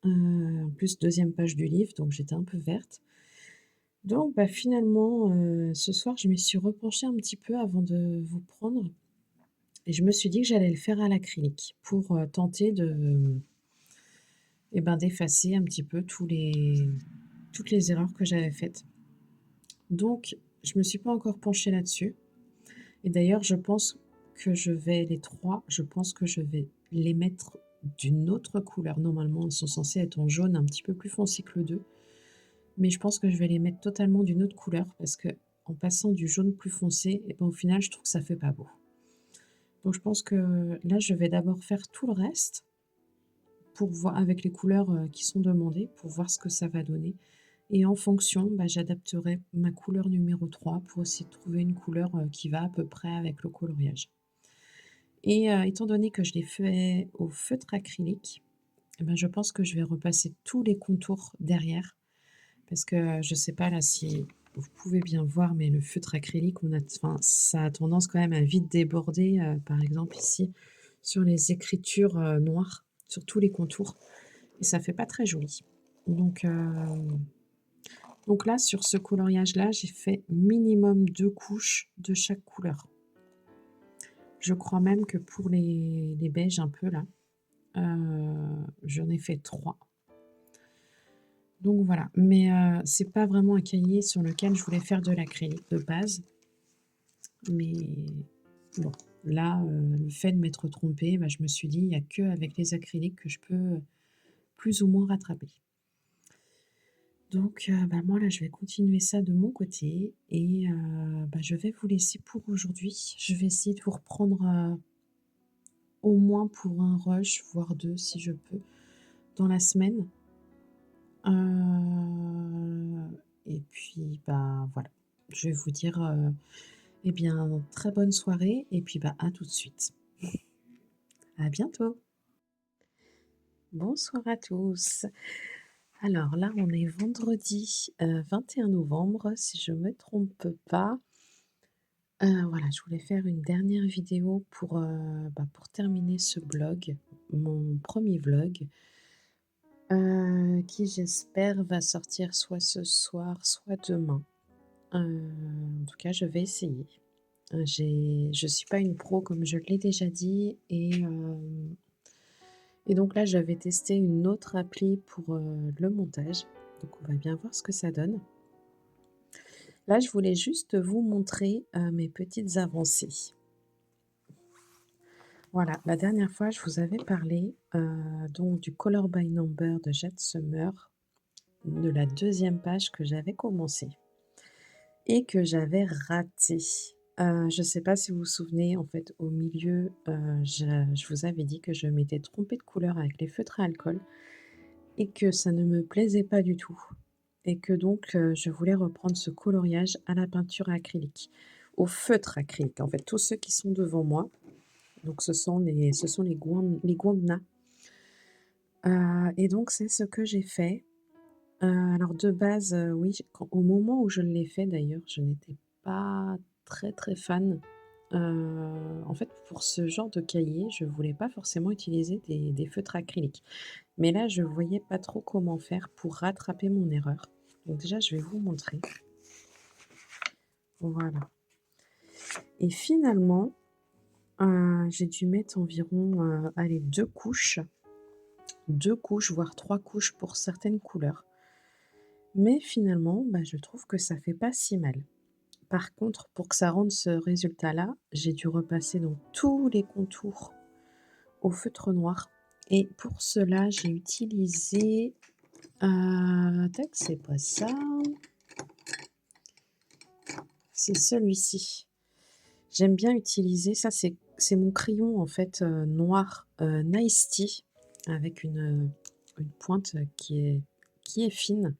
En plus deuxième page du livre, donc j'étais un peu verte. Donc bah, finalement, ce soir, je m'y suis repenchée un petit peu avant de vous prendre et je me suis dit que j'allais le faire à l'acrylique pour, tenter d'effacer un petit peu toutes les erreurs que j'avais faites. Donc je me suis pas encore penchée là-dessus et d'ailleurs je pense que les 3, je pense que je vais les mettre d'une autre couleur. Normalement, ils sont censés être en jaune un petit peu plus foncé que le 2. Mais je pense que je vais les mettre totalement d'une autre couleur parce que en passant du jaune plus foncé et ben, au final, je trouve que ça fait pas beau. Donc je pense que là, je vais d'abord faire tout le reste pour voir avec les couleurs, qui sont demandées pour voir ce que ça va donner et en fonction, bah, j'adapterai ma couleur numéro 3 pour essayer de trouver une couleur, qui va à peu près avec le coloriage et étant donné que je l'ai fait au feutre acrylique et ben, je pense que je vais repasser tous les contours derrière. Parce que je sais pas là si vous pouvez bien voir, mais le feutre acrylique, enfin, ça a tendance quand même à vite déborder, par exemple ici, sur les écritures, noires, sur tous les contours et ça fait pas très joli. Donc, donc là, sur ce coloriage-là, j'ai fait minimum 2 couches de chaque couleur. Je crois même que pour les beiges un peu là, j'en ai fait 3. Donc voilà, mais c'est pas vraiment un cahier sur lequel je voulais faire de l'acrylique de base, mais bon, là, le fait de m'être trompée, bah, je me suis dit: «Il y a qu'avec les acryliques que je peux, plus ou moins rattraper». Donc bah, moi là, je vais continuer ça de mon côté et bah, je vais vous laisser pour aujourd'hui. Je vais essayer de vous reprendre, au moins pour un rush, voire 2 si je peux, dans la semaine. Et puis, bah, voilà. Je vais vous dire, eh bien, très bonne soirée et puis, bah, à tout de suite. À bientôt. Bonsoir à tous. Alors là, on est vendredi 21 novembre, si je me trompe pas. Voilà, je voulais faire une dernière vidéo pour terminer ce blog, mon premier vlog, qui j'espère va sortir soit ce soir, soit demain. En tout cas, je vais essayer. Je suis pas une pro comme je l'ai déjà dit et donc là, j'avais testé une autre appli pour, le montage, donc on va bien voir ce que ça donne. Là, je voulais juste vous montrer, mes petites avancées. Voilà, la dernière fois, je vous avais parlé, donc du Color by Number de Jade Summer, de la deuxième page que j'avais commencé et que j'avais ratée. Je ne sais pas si vous vous souvenez, en fait, au milieu, je vous avais dit que je m'étais trompée de couleur avec les feutres à alcool et que ça ne me plaisait pas du tout et que donc je voulais reprendre ce coloriage à la peinture acrylique, au feutre acrylique, en fait, tous ceux qui sont devant moi. Donc ce sont les Guangna, et donc c'est ce que j'ai fait. Alors de base, oui, au moment où je l'ai fait d'ailleurs, je n'étais pas très, très fan. En fait, pour ce genre de cahier, je voulais pas forcément utiliser des feutres acryliques. Mais là, je voyais pas trop comment faire pour rattraper mon erreur. Donc déjà, je vais vous montrer. Voilà, et finalement, j'ai dû mettre environ, allez 2 couches, voire 3 couches pour certaines couleurs. Mais finalement, je trouve que ça fait pas si mal. Par contre, pour que ça rende ce résultat-là, j'ai dû repasser donc tous les contours au feutre noir et pour cela, j'ai utilisé, tac, c'est pas ça, c'est celui-ci. J'aime bien utiliser ça, c'est mon crayon en fait, noir, Nice Tea avec une pointe qui est fine.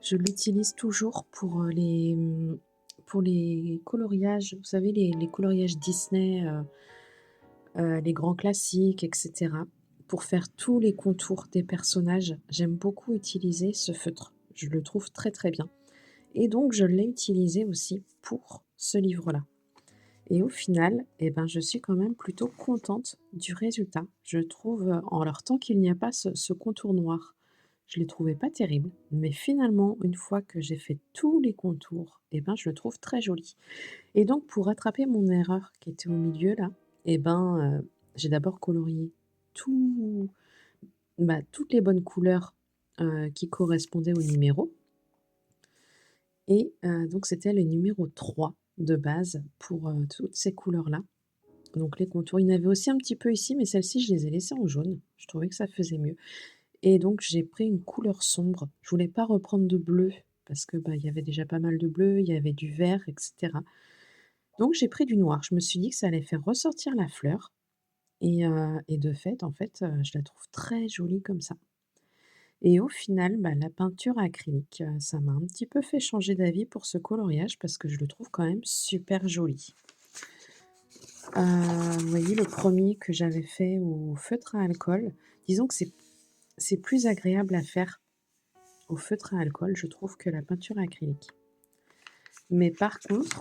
Je l'utilise toujours pour les coloriages, vous savez les coloriages Disney, les grands classiques et cetera. Pour faire tous les contours des personnages, j'aime beaucoup utiliser ce feutre. Je le trouve très, très bien et donc je l'ai utilisé aussi pour ce livre-là et au final, je suis quand même plutôt contente du résultat. Je trouve, alors tant qu'il n'y a pas ce contour noir, je ne les trouvais pas terribles, mais finalement, une fois que j'ai fait tous les contours, je le trouve très joli et donc pour rattraper mon erreur qui était au milieu là, j'ai d'abord colorié tout toutes les bonnes couleurs, qui correspondaient au numéro et donc c'était le numéro 3 de base pour, toutes ces couleurs-là. Donc les contours, il y en avait aussi un petit peu ici, mais celles-ci, je les ai laissées en jaune. Je trouvais que ça faisait mieux et donc j'ai pris une couleur sombre. Je voulais pas reprendre de bleu parce que, il y avait déjà pas mal de bleu, il y avait du vert et cetera. Donc j'ai pris du noir. Je me suis dit que ça allait faire ressortir la fleur et de fait, en fait, je la trouve très jolie comme ça et au final, la peinture acrylique, ça m'a un petit peu fait changer d'avis pour ce coloriage parce que je le trouve quand même super joli. Vous voyez le premier que j'avais fait au feutre à alcool, disons que c'est plus agréable à faire au feutre à alcool, je trouve, que la peinture acrylique. Mais par contre,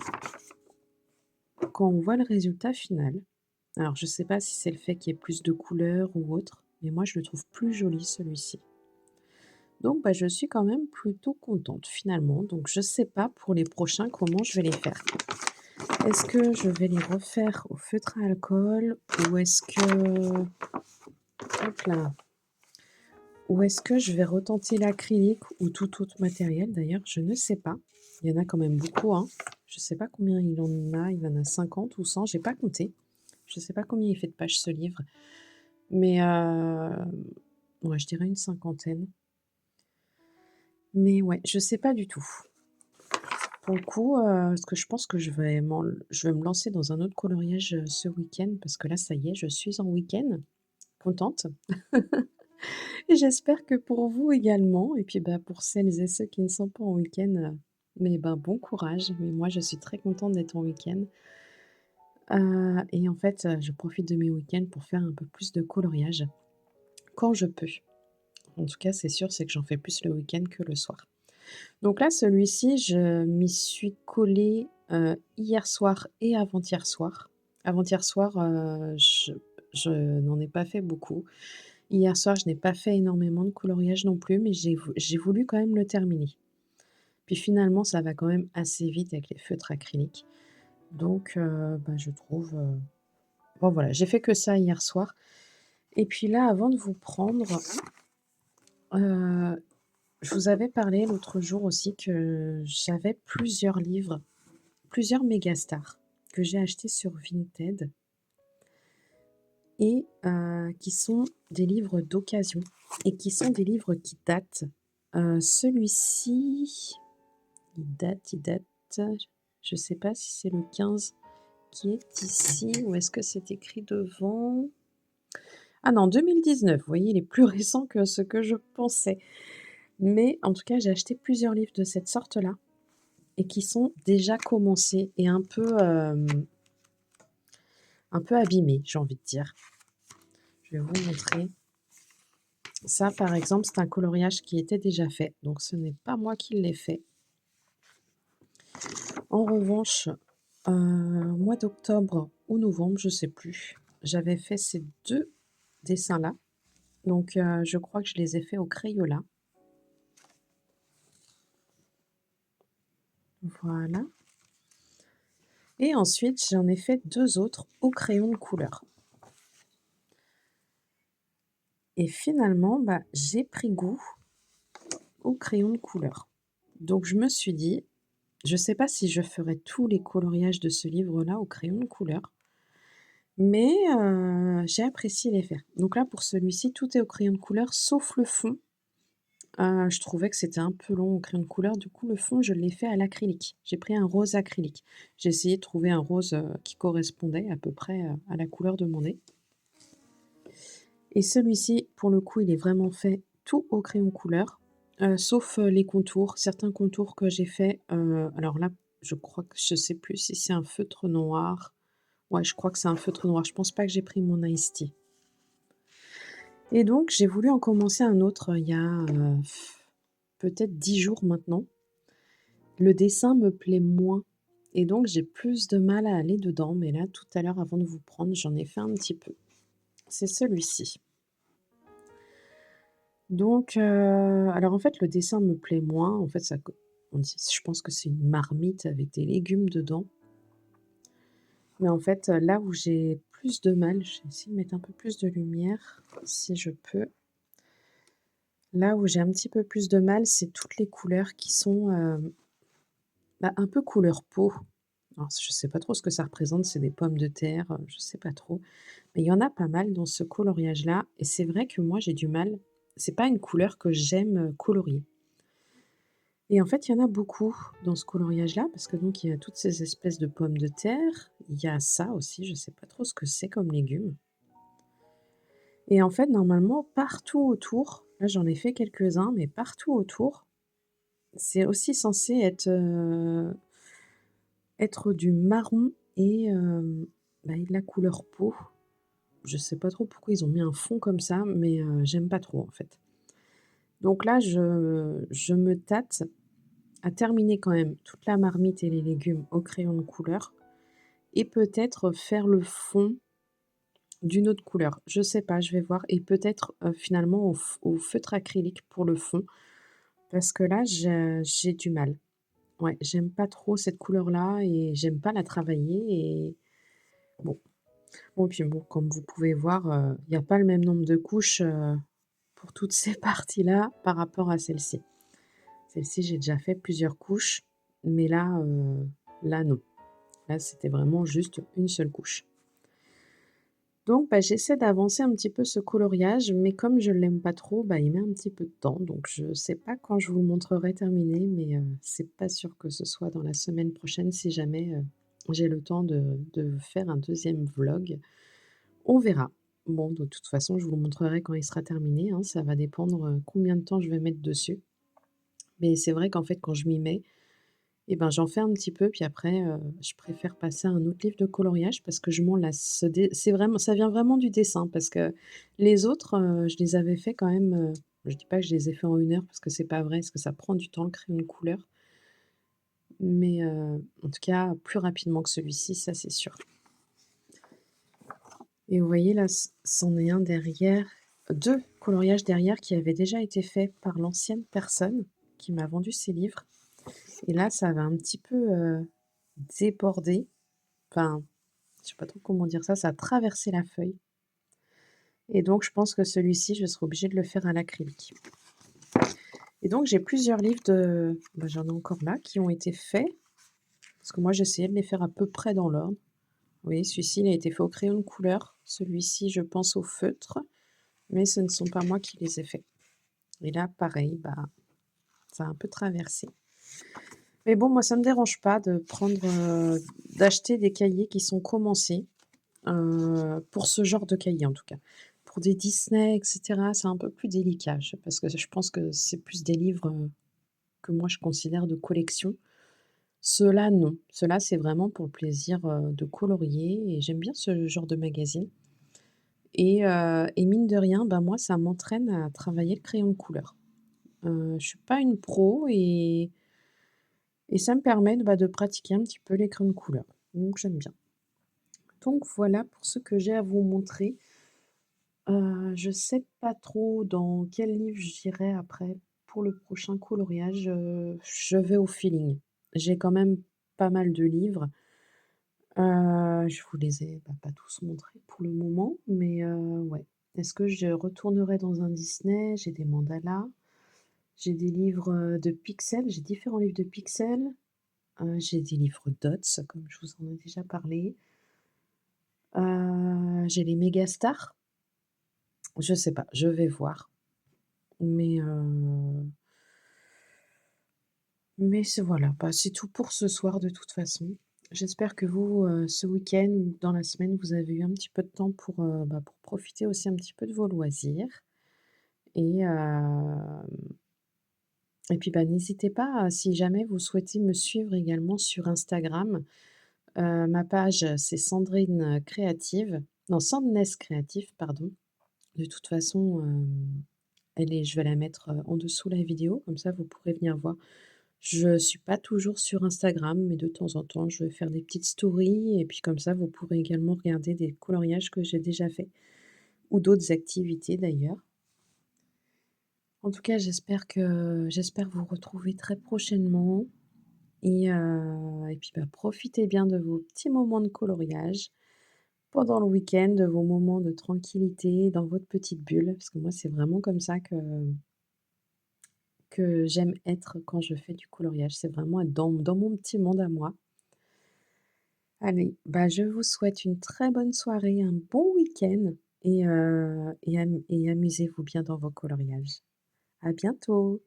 quand on voit le résultat final, alors je sais pas si c'est le fait qu'il y ait plus de couleurs ou autre, mais moi je le trouve plus joli celui-ci. Donc je suis quand même plutôt contente finalement, donc je sais pas pour les prochains comment je vais les faire. Est-ce que je vais les refaire au feutre à alcool ou est-ce que hop là, ou est-ce que je vais retenter l'acrylique ou tout autre matériel d'ailleurs? Je ne sais pas. Il y en a quand même beaucoup, hein. Je ne sais pas combien il en a 50 ou 100, j'ai pas compté. Je ne sais pas combien il fait de pages ce livre, mais ouais, je dirais une cinquantaine. Mais ouais, je sais pas du tout. Pour le coup, parce que je pense que je vais me lancer dans un autre coloriage, ce week-end parce que là, ça y est, je suis en week-end, contente. Et j'espère que pour vous également et puis, pour celles et ceux qui ne sont pas en week-end, bon courage. Mais moi, je suis très contente d'être en week-end. Et en fait, je profite de mes week-ends pour faire un peu plus de coloriage quand je peux. En tout cas, c'est sûr, c'est que j'en fais plus le week-end que le soir. Donc là, celui-ci, je m'y suis collée, hier soir et avant-hier soir. Avant-hier soir, je n'en ai pas fait beaucoup. Hier soir, je n'ai pas fait énormément de coloriage non plus, mais j'ai voulu quand même le terminer. Puis finalement, ça va quand même assez vite avec les feutres acryliques. Donc bah, je trouve, bon voilà, j'ai fait que ça hier soir. Et puis là, avant de vous prendre, heu, je vous avais parlé l'autre jour aussi que j'avais plusieurs livres, plusieurs Mégastars que j'ai achetés sur Vinted et qui sont des livres d'occasion et qui sont des livres qui datent. Celui-ci, il date, je sais pas si c'est le 15 qui est ici ou est-ce que c'est écrit devant? Ah non, 2019, vous voyez, il est plus récent que ce que je pensais. Mais en tout cas, j'ai acheté plusieurs livres de cette sorte-là et qui sont déjà commencés et un peu abîmés, j'ai envie de dire. Je vais vous montrer. Ça, par exemple, c'est un coloriage qui était déjà fait, donc ce n'est pas moi qui l'ai fait. En revanche, au mois d'octobre ou novembre, je sais plus, j'avais fait ces 2 dessins-là. Donc je crois que je les ai faits au Crayola. Voilà. Et ensuite, j'en ai fait 2 autres au crayon de couleur. Et finalement, bah, j'ai pris goût au crayon de couleur. Donc je me suis dit: «Je ne sais pas si je ferai tous les coloriages de ce livre-là au crayon de couleur, mais j'ai apprécié les faire». Donc là, pour celui-ci, tout est au crayon de couleur sauf le fond. Je trouvais que c'était un peu long au crayon de couleur, du coup, le fond, je l'ai fait à l'acrylique. J'ai pris un rose acrylique. J'ai essayé de trouver un rose, qui correspondait à peu près, à la couleur demandée. Et celui-ci, pour le coup, il est vraiment fait tout au crayon couleur, sauf, les contours. Certains contours que j'ai faits, alors là, je crois que je sais plus si c'est un feutre noir. Ouais, je crois que c'est un feutre noir. Je pense pas que j'ai pris mon Ice Tea. Et donc j'ai voulu en commencer un autre, il y a, peut-être 10 jours maintenant. Le dessin me plaît moins et donc j'ai plus de mal à aller dedans, mais là, tout à l'heure, avant de vous prendre, j'en ai fait un petit peu. C'est celui-ci. Donc alors en fait, le dessin me plaît moins. En fait, ça co on dit je pense que c'est une marmite avec des légumes dedans. Mais en fait, là où j'ai plus de mal, je vais essayer de mettre un peu plus de lumière, si je peux. Là où j'ai un petit peu plus de mal, c'est toutes les couleurs qui sont, bah, un peu couleur peau. Alors je sais pas trop ce que ça représente, c'est des pommes de terre, je sais pas trop. Mais il y en a pas mal dans ce coloriage-là et c'est vrai que moi j'ai du mal. C'est pas une couleur que j'aime, colorier. Et en fait, il y en a beaucoup dans ce coloriage-là parce que donc il y a toutes ces espèces de pommes de terre, il y a ça aussi, je sais pas trop ce que c'est comme légume. Et en fait, normalement, partout autour, là j'en ai fait quelques-uns, mais partout autour, c'est aussi censé être du marron et bah, et de la couleur peau. Je sais pas trop pourquoi ils ont mis un fond comme ça, mais j'aime pas trop en fait. Donc là, je me tâte à terminer quand même toute la marmite et les légumes au crayon de couleur et peut-être faire le fond d'une autre couleur. Je sais pas, je vais voir et peut-être, finalement au feutre acrylique pour le fond parce que là, j'ai du mal. Ouais, j'aime pas trop cette couleur-là et j'aime pas la travailler et bon. Bon puis bon, comme vous pouvez voir, il y a pas le même nombre de couches, pour toutes ces parties-là par rapport à celle-ci. Celle-ci, j'ai déjà fait plusieurs couches, mais là non. Là, c'était vraiment juste une seule couche. Donc, bah, j'essaie d'avancer un petit peu ce coloriage, mais comme je l'aime pas trop, bah, il met un petit peu de temps. Donc je sais pas quand je vous le montrerai terminé, mais c'est pas sûr que ce soit dans la semaine prochaine si jamais, j'ai le temps de faire un deuxième vlog. On verra. Bon, de toute façon, je vous le montrerai quand il sera terminé, hein, ça va dépendre, combien de temps je vais mettre dessus. Mais c'est vrai qu'en fait, quand je m'y mets et ben, j'en fais un petit peu, puis après, je préfère passer à un autre livre de coloriage parce que je m'en lasse. C'est vraiment ça vient vraiment du dessin parce que les autres, je les avais fait quand même, je dis pas que je les ai fait en 1 heure parce que c'est pas vrai, parce que ça prend du temps le crayon de couleur, mais en tout cas, plus rapidement que celui-ci, ça c'est sûr. Et vous voyez là, c'en est un derrière, 2 coloriages derrière qui avaient déjà été faits par l'ancienne personne qui m'a vendu ses livres, et là, ça va un petit peu, déborder, enfin, je sais pas trop comment dire ça, ça a traversé la feuille, et donc je pense que celui-ci, je serai obligée de le faire à l'acrylique. Et donc j'ai plusieurs livres j'en ai encore là qui ont été faits, parce que moi j'essayais de les faire à peu près dans l'ordre. Oui, celui-ci, il a été fait au crayon de couleur, celui-ci, je pense au feutre, mais ce ne sont pas moi qui les ai faits. Et là, pareil, ça a un peu traversé. Mais bon, moi, ça me dérange pas de prendre, d'acheter des cahiers qui sont commencés, pour ce genre de cahier, en tout cas. Pour des Disney et cetera, c'est un peu plus délicat, parce que je pense que c'est plus des livres, que moi je considère de collection. Ceux-là, non. Ceux-là, c'est vraiment pour le plaisir, de colorier, et j'aime bien ce genre de magazine, et mine de rien, bah, moi, ça m'entraîne à travailler le crayon de couleur. Je suis pas une pro, et ça me permet de pratiquer un petit peu les crayons de couleur, donc j'aime bien. Donc voilà pour ce que j'ai à vous montrer. Je sais pas trop dans quel livre j'irai après pour le prochain coloriage, je vais au feeling. J'ai quand même pas mal de livres, je vous les ai, pas tous montrés pour le moment, mais ouais. Est-ce que je retournerai dans un Disney? J'ai des mandalas, j'ai des livres, de Pixel, j'ai différents livres de Pixel, j'ai des livres Dots, comme je vous en ai déjà parlé, j'ai les Mégastars. Je sais pas, je vais voir, mais c'est voilà, c'est tout pour ce soir de toute façon. J'espère que vous, ce week-end ou dans la semaine, vous avez eu un petit peu de temps pour profiter aussi un petit peu de vos loisirs, et puis, n'hésitez pas, si jamais vous souhaitez me suivre également sur Instagram, ma page, c'est Sandrine Créative, non, Sandness Créatif, pardon. De toute façon, je vais la mettre, en dessous la vidéo, comme ça vous pourrez venir voir. Je suis pas toujours sur Instagram, mais de temps en temps, je vais faire des petites stories, et puis comme ça, vous pourrez également regarder des coloriages que j'ai déjà faits, ou d'autres activités d'ailleurs. En tout cas, j'espère vous retrouver très prochainement, et puis, profitez bien de vos petits moments de coloriage pendant le week-end, de vos moments de tranquillité dans votre petite bulle, parce que moi, c'est vraiment comme ça que j'aime être quand je fais du coloriage. C'est vraiment être dans mon petit monde à moi. Allez, je vous souhaite une très bonne soirée, un bon week-end, et amusez-vous bien dans vos coloriages. À bientôt.